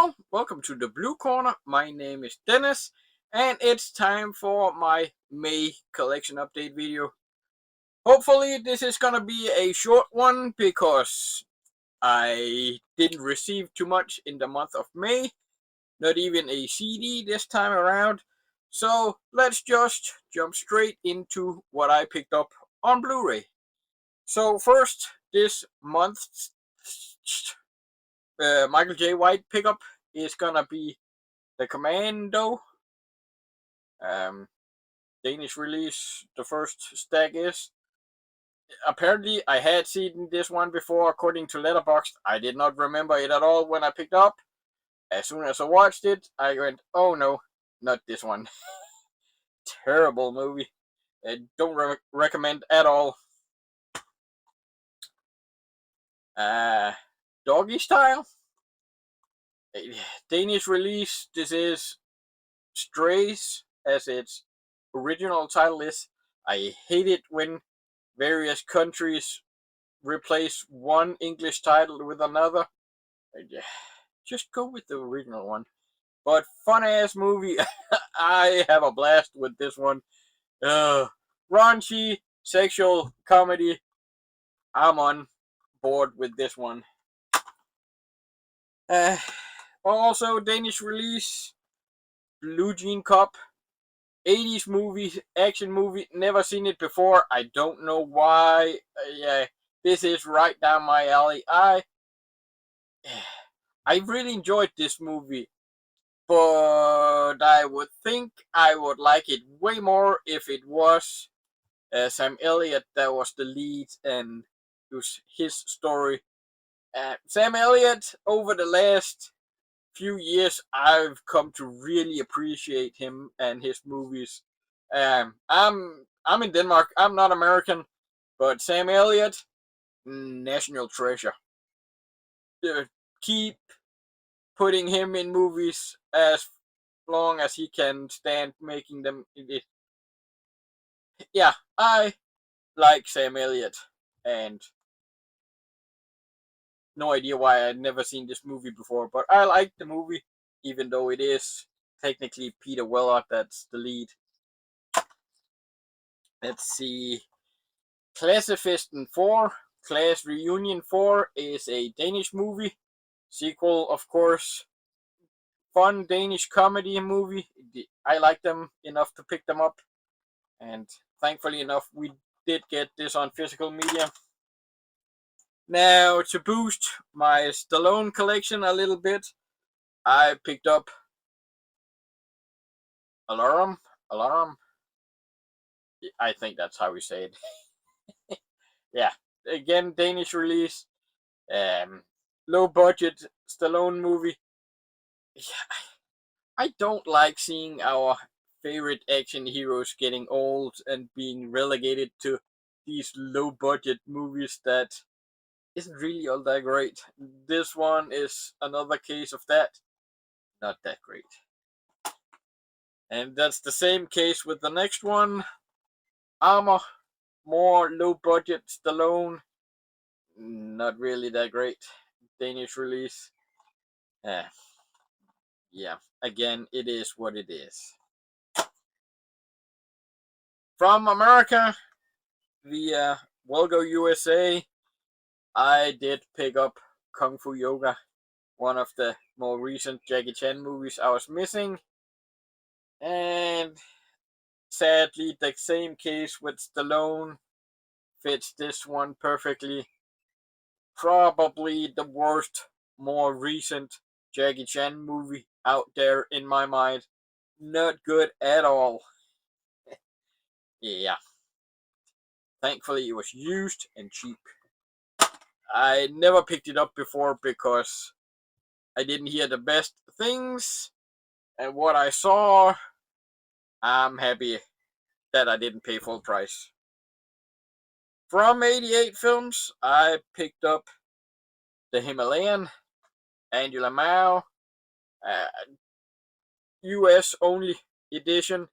Hello, welcome to the Blue Corner. My name is Dennis, and it's time for my May collection update video. Hopefully, this is gonna be a short one because I didn't receive too much in the month of May, not even a CD this time around. So let's just jump straight into what I picked up on Blu-ray. So first, this month's Michael J. White pickup is gonna be the Commando. Danish release. The first stack is. Apparently, I had seen this one before, according to Letterboxd. I did not remember it at all when I picked up. As soon as I watched it, I went, "Oh no, not this one." Terrible movie. I don't recommend at all. Doggy Style. Danish release. This is Strays, as its original title is. I hate it when various countries replace one English title with another. Just go with the original one. But fun ass movie. I have a blast with this one. Raunchy, sexual comedy. I'm on board with this one. Also, Danish release, Blue Jean Cop. 80s movie, action movie, never seen it before. I don't know why. Yeah, this is right down my alley. I really enjoyed this movie, but I would think I would like it way more if it was Sam Elliott that was the lead and it was his story. Sam Elliott, over the last few years, I've come to really appreciate him and his movies. I'm in Denmark. I'm not American, but Sam Elliott, national treasure. Keep putting him in movies as long as he can stand making them. Yeah, I like Sam Elliott, and no idea why I'd never seen this movie before, but I like the movie, even though it is technically Peter Weller that's the lead. Let's see. Klassefesten 4, Class Reunion 4 is a Danish movie. Sequel, of course. Fun Danish comedy movie. I like them enough to pick them up. And thankfully enough, we did get this on physical media. Now, to boost my Stallone collection a little bit, I picked up Alarm. I think that's how we say it. Yeah, again, Danish release. Low budget Stallone movie. I don't like seeing our favorite action heroes getting old and being relegated to these low budget movies that isn't really all that great. This one is another case of that. Not that great. And that's the same case with the next one. Armor, more low budget Stallone. Not really that great. Danish release. Yeah, again, it is what it is. From America, via Welgo USA, I did pick up Kung Fu Yoga, one of the more recent Jackie Chan movies I was missing. And sadly, the same case with Stallone fits this one perfectly. Probably the worst, more recent Jackie Chan movie out there in my mind. Not good at all. Yeah. Thankfully, it was used and cheap. I never picked it up before because I didn't hear the best things. And what I saw, I'm happy that I didn't pay full price. From 88 Films, I picked up The Himalayan, Angela Mao, US only edition.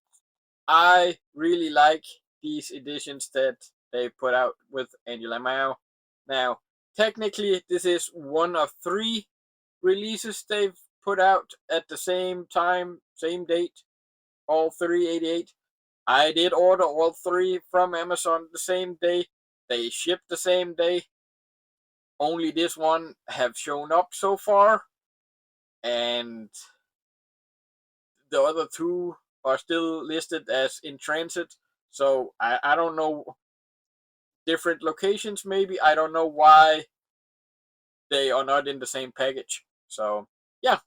I really like these editions that they put out with Angela Mao. Now, technically, this is one of 3 releases they've put out at the same time, same date, all 388. I did order all three from Amazon the same day. They shipped the same day. Only this one have shown up so far, and the other two are still listed as in transit. So I don't know, different locations maybe. I don't know why they are not in the same package. So yeah,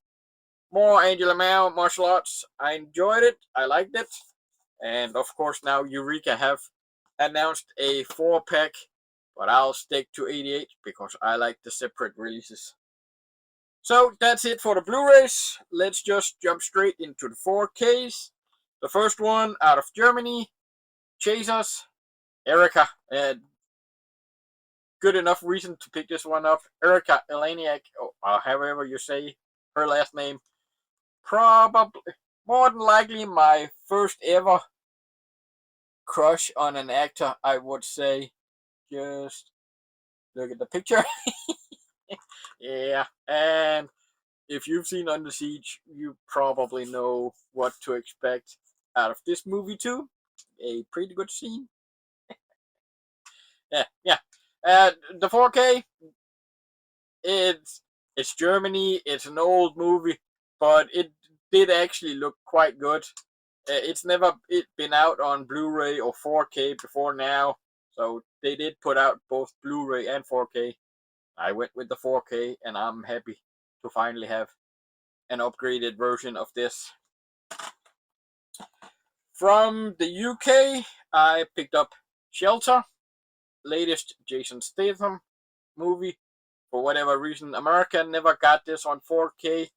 more Angela Mao martial arts. I enjoyed it. I liked it. And of course now Eureka have announced a 4-pack, but I'll stick to 88 because I like the separate releases. So that's it for the Blu-rays. Let's just jump straight into the 4Ks. The first one out of Germany, Chasers, Erica. Good enough reason to pick this one up. Erica Eleniak, however you say her last name. Probably, more than likely, my first ever crush on an actor, I would say. Just look at the picture. Yeah, and if you've seen Under Siege, you probably know what to expect out of this movie too. A pretty good scene. Yeah. The 4K, it's Germany. It's an old movie, but it did actually look quite good. It's never been out on Blu-ray or 4K before now, so they did put out both Blu-ray and 4K. I went with the 4K, and I'm happy to finally have an upgraded version of this. From the UK, I picked up Shelter, latest Jason Statham movie. For whatever reason, America never got this on 4K,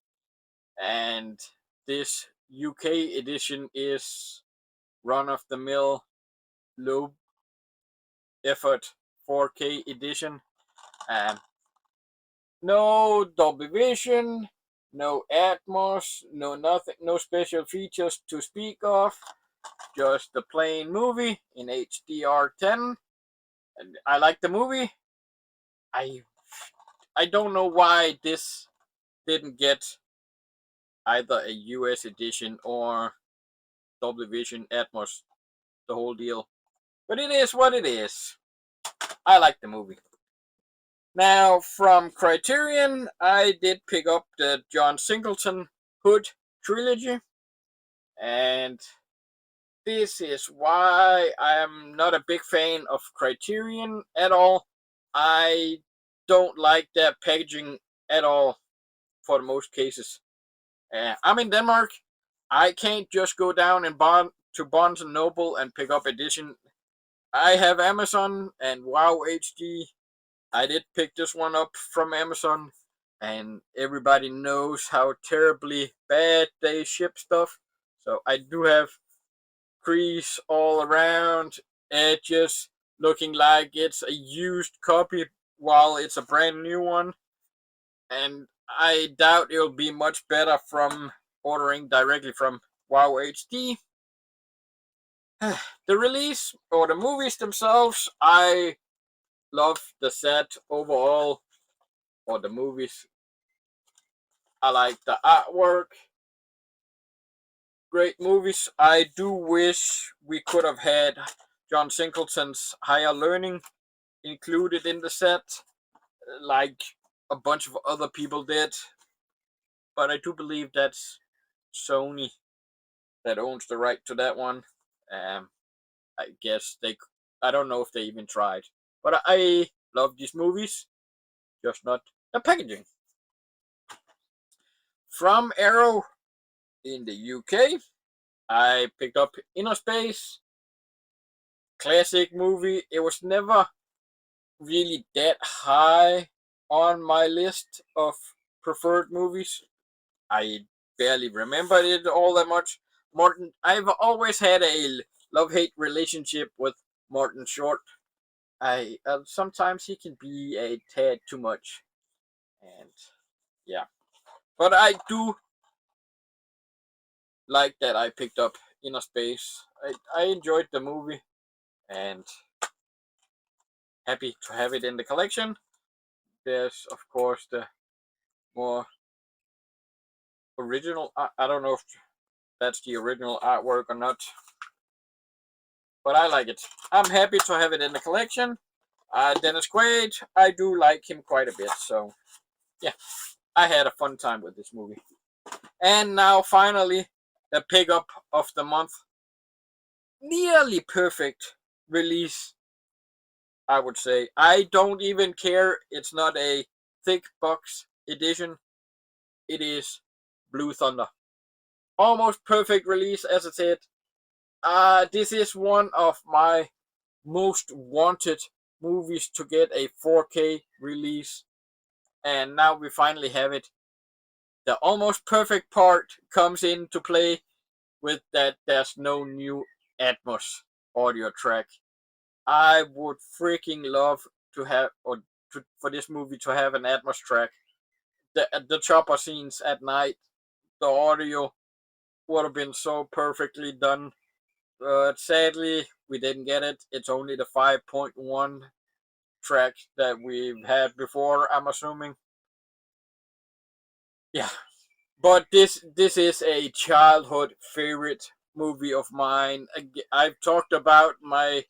and this UK edition is run-of-the-mill, low effort 4K edition. No Dolby Vision, no Atmos, no nothing, no special features to speak of. Just the plain movie in HDR10. And I like the movie. I don't know why this didn't get either a US edition or Dolby Vision Atmos, the whole deal. But it is what it is. I like the movie. Now, from Criterion, I did pick up the John Singleton Hood trilogy, and this is why I'm not a big fan of Criterion at all. I don't like their packaging at all for the most cases. I'm in Denmark. I can't just go down and to Barnes and Noble and pick up edition. I have Amazon and Wow HD. I did pick this one up from Amazon, and everybody knows how terribly bad they ship stuff. So I do have crease all around, edges looking like it's a used copy while it's a brand new one. And I doubt it'll be much better from ordering directly from Wow HD. The release or the movies themselves, I love the set overall, or the movies. I like the artwork. Great movies. I do wish we could have had John Singleton's Higher Learning included in the set, like a bunch of other people did. But I do believe that's Sony that owns the right to that one. I guess they. I don't know if they even tried. But I love these movies, just not the packaging. From Arrow in the UK, I picked up Inner Space. Classic movie. It was never really that high on my list of preferred movies. I barely remembered it all that much. Martin, I've always had a love-hate relationship with Martin Short. I sometimes he can be a tad too much, and yeah. But I do like that I picked up Inner Space. I enjoyed the movie, and happy to have it in the collection. There's of course the more original. I don't know if that's the original artwork or not, but I like it. I'm happy to have it in the collection. Dennis Quaid, I do like him quite a bit, so yeah, I had a fun time with this movie. And now finally, the pickup of the month. Nearly perfect release, I would say. I don't even care. It's not a thick box edition. It is Blue Thunder. Almost perfect release, as I said. This is one of my most wanted movies to get a 4K release, and now we finally have it. The almost perfect part comes into play with that there's no new Atmos audio track. I would freaking love to have, for this movie to have an Atmos track. The chopper scenes at night, the audio would have been so perfectly done. But sadly, we didn't get it. It's only the 5.1 track that we've had before, I'm assuming. Yeah. But this is a childhood favorite movie of mine. I've talked about my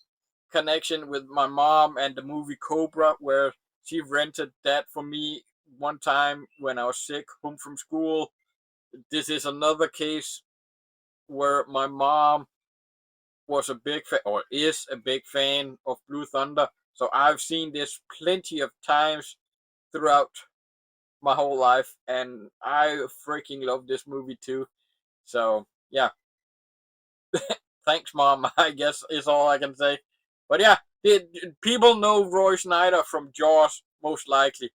connection with my mom and the movie Cobra, where she rented that for me one time when I was sick home from school. This is another case where my mom was a big fan, or is a big fan of Blue Thunder. So I've seen this plenty of times throughout my whole life, and I freaking love this movie too. So yeah, thanks, mom. I guess is all I can say. But yeah, people know Roy Schneider from Jaws most likely.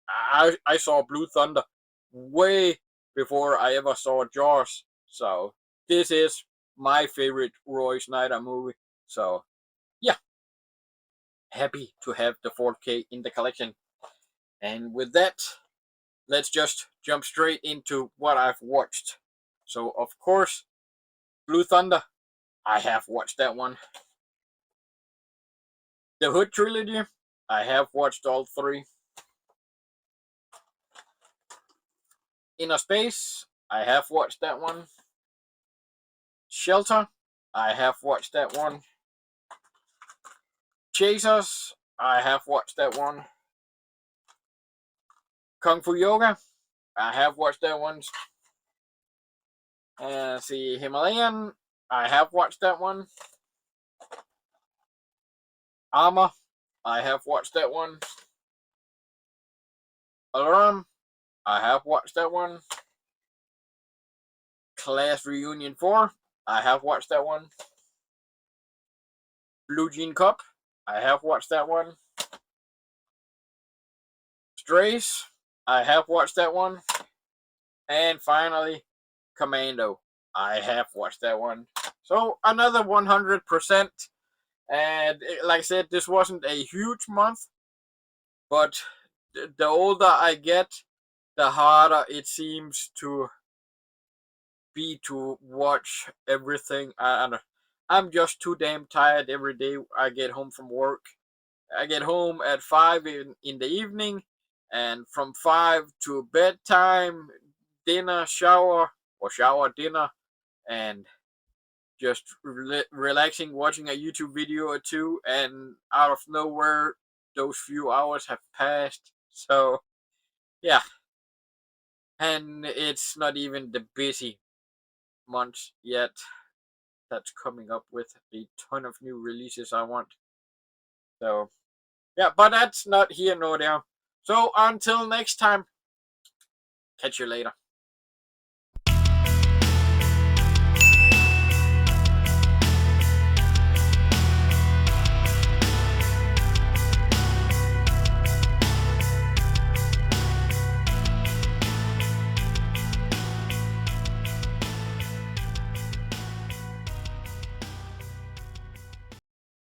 I saw Blue Thunder way before I ever saw Jaws. So this is my favorite Roy Schneider movie. So yeah, happy to have the 4K in the collection. And with that, let's just jump straight into what I've watched. So of course, Blue Thunder, I have watched that one. The Hood trilogy, I have watched all three. Inner Space, I have watched that one. Shelter, I have watched that one. Chasers, I have watched that one. Kung Fu Yoga, I have watched that one. See, Himalayan, I have watched that one. Armor, I have watched that one. Alarm, I have watched that one. Class Reunion 4, I have watched that one. Blue Jean Cup, I have watched that one. Strays, I have watched that one. And finally, Commando, I have watched that one. So another 100%. And like I said, this wasn't a huge month, but the older I get, the harder it seems to be to watch everything. I'm just too damn tired every day I get home from work. I get home at 5 in the evening, and from 5 to bedtime, dinner, shower, or shower, dinner, and just relaxing, watching a YouTube video or two, and out of nowhere, those few hours have passed. So, yeah, and it's not even the busy months yet. That's coming up with a ton of new releases I want. So, yeah, but that's not here nor there. So, until next time, catch you later.